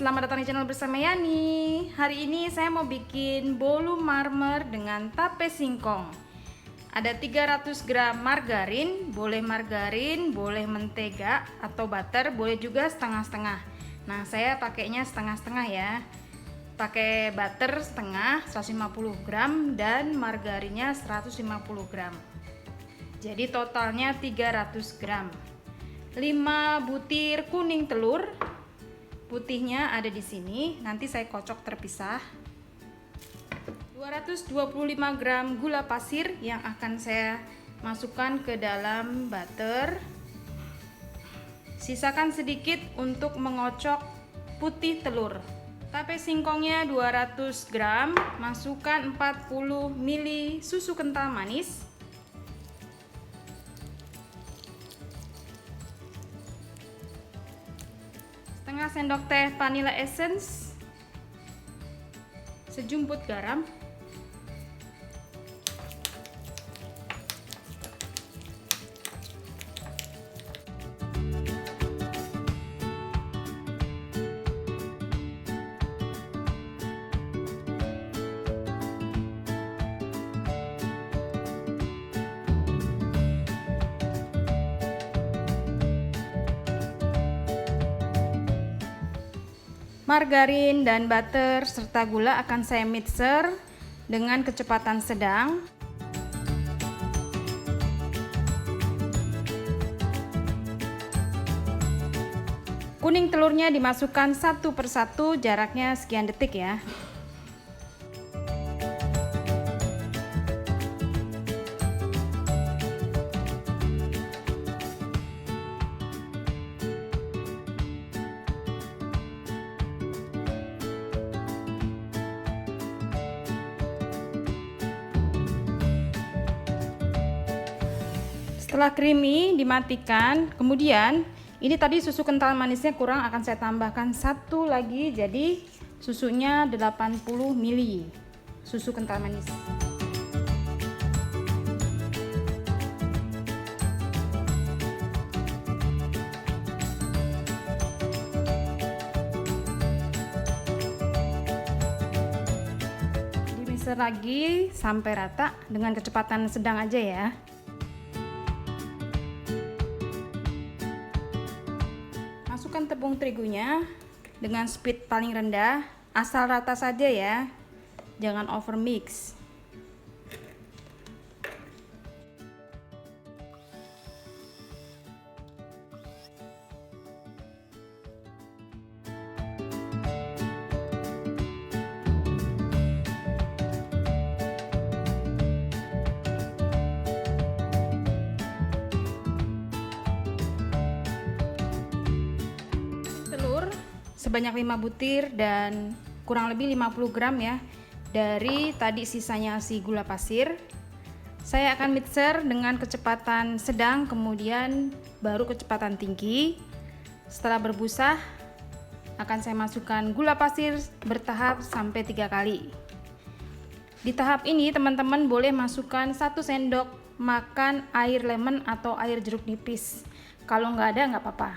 selamat datang di channel bersama Yani. Hari ini saya mau bikin bolu marmer dengan tape singkong. Ada 300 gram margarin, boleh mentega atau butter, boleh juga setengah-setengah. Nah, saya pakainya setengah-setengah ya. Pakai butter setengah 150 gram dan margarinnya 150 gram. Jadi totalnya 300 gram. 5 butir kuning telur. Putihnya ada di sini, nanti saya kocok terpisah. 225 gram gula pasir yang akan saya masukkan ke dalam butter. Sisakan sedikit untuk mengocok putih telur. Tape singkongnya 200 gram, masukkan 40 ml susu kental manis. Setengah sendok teh vanilla essence, sejumput garam, margarin dan butter serta gula akan saya mixer dengan kecepatan sedang. Kuning telurnya dimasukkan satu persatu, jaraknya sekian detik ya. Setelah creamy dimatikan, kemudian ini tadi susu kental manisnya kurang, akan saya tambahkan satu lagi, jadi susunya 80 ml susu kental manis. Dimixer lagi sampai rata dengan kecepatan sedang aja ya. Masukkan tepung terigunya dengan speed paling rendah, asal rata saja ya, jangan over mix. Sebanyak 5 butir dan kurang lebih 50 gram ya, dari tadi sisanya si gula pasir. Saya akan mixer dengan kecepatan sedang, kemudian baru kecepatan tinggi. Setelah berbusa akan saya masukkan gula pasir bertahap sampai 3 kali. Di tahap ini teman-teman boleh masukkan 1 sendok makan air lemon atau air jeruk nipis. Kalau nggak ada nggak apa-apa.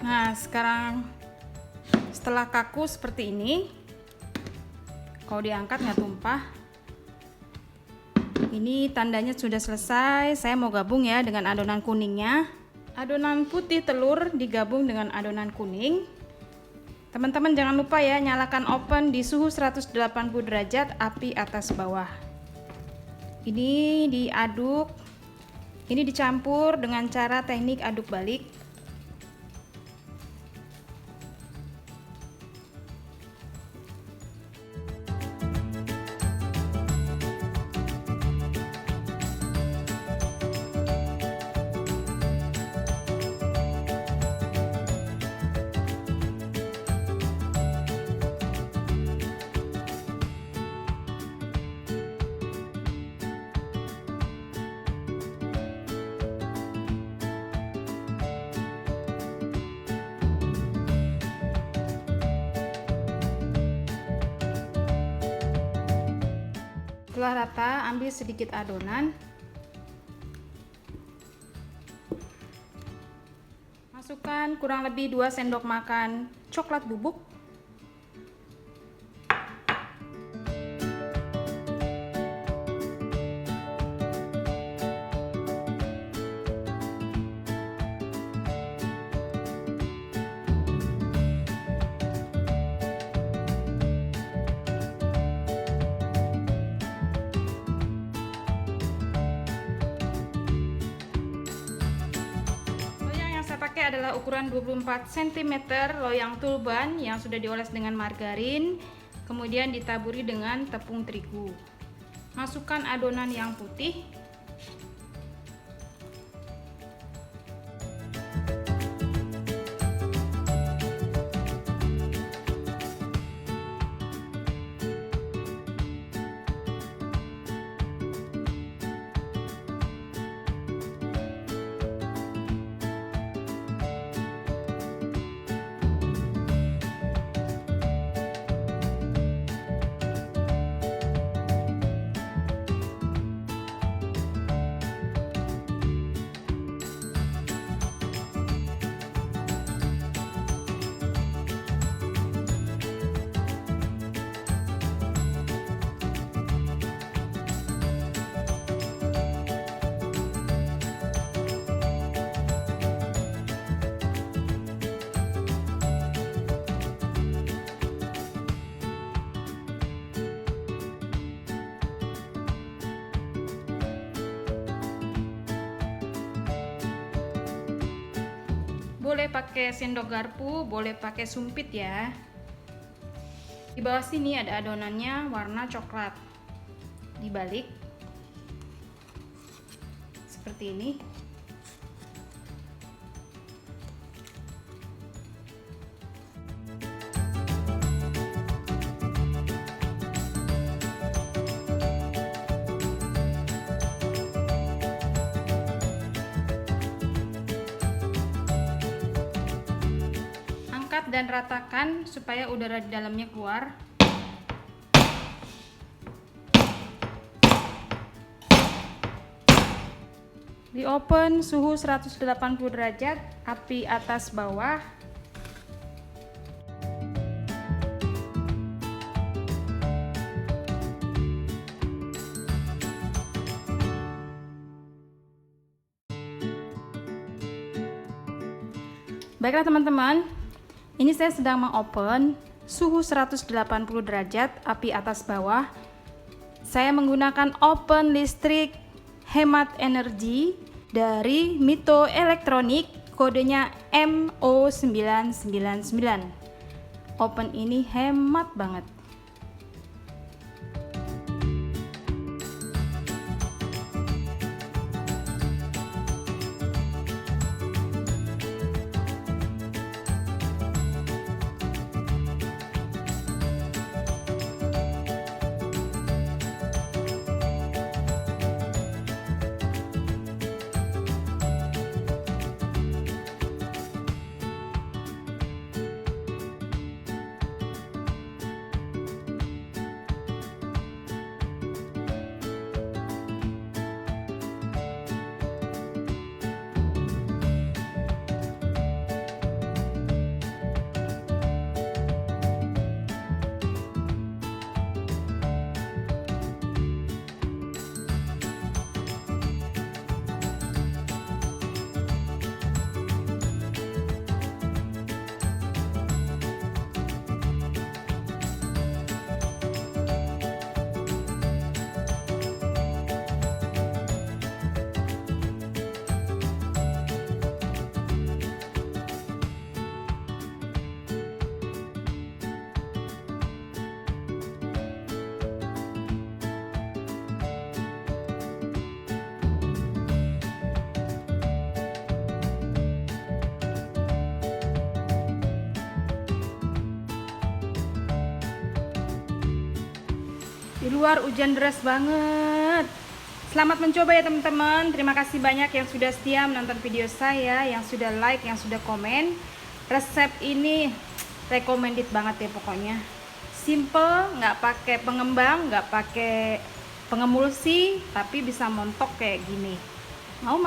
Nah, sekarang setelah kaku seperti ini, kalau diangkat nggak tumpah, ini tandanya sudah selesai. Saya mau gabung ya dengan adonan kuningnya. Adonan putih telur digabung dengan adonan kuning. Teman-teman jangan lupa ya, nyalakan oven di suhu 180 derajat, api atas bawah. Ini diaduk, ini dicampur dengan cara teknik aduk balik. Setelah rata, ambil sedikit adonan. Masukkan kurang lebih 2 sendok makan coklat bubuk. Pakai adalah ukuran 24 cm loyang tulban yang sudah dioles dengan margarin, kemudian ditaburi dengan tepung terigu. Masukkan adonan yang putih. Boleh pakai sendok garpu, boleh pakai sumpit ya. Di bawah sini ada adonannya warna coklat. Dibalik seperti ini. Dan ratakan supaya udara di dalamnya keluar. Di oven suhu 180 derajat, api atas bawah. Baiklah teman-teman, ini saya sedang mengopen suhu 180 derajat, api atas bawah. Saya menggunakan oven listrik hemat energi dari Mito Elektronik, kodenya MO999. Oven ini hemat banget. Di luar hujan deras banget. Selamat mencoba ya teman-teman. Terima kasih banyak yang sudah setia menonton video saya, yang sudah like, yang sudah komen. Resep ini recommended banget ya pokoknya. Simple, nggak pakai pengembang, nggak pakai pengemulsi tapi bisa montok kayak gini. Mau.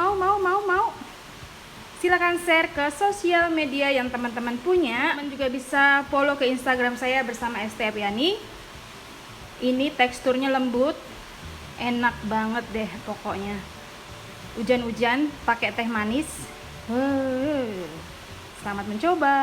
Silakan share ke sosial media yang teman-teman punya. Teman juga bisa follow ke Instagram saya bersama Esti Apriani. Ini teksturnya lembut, enak banget deh pokoknya. Hujan-hujan pakai teh manis. Selamat mencoba.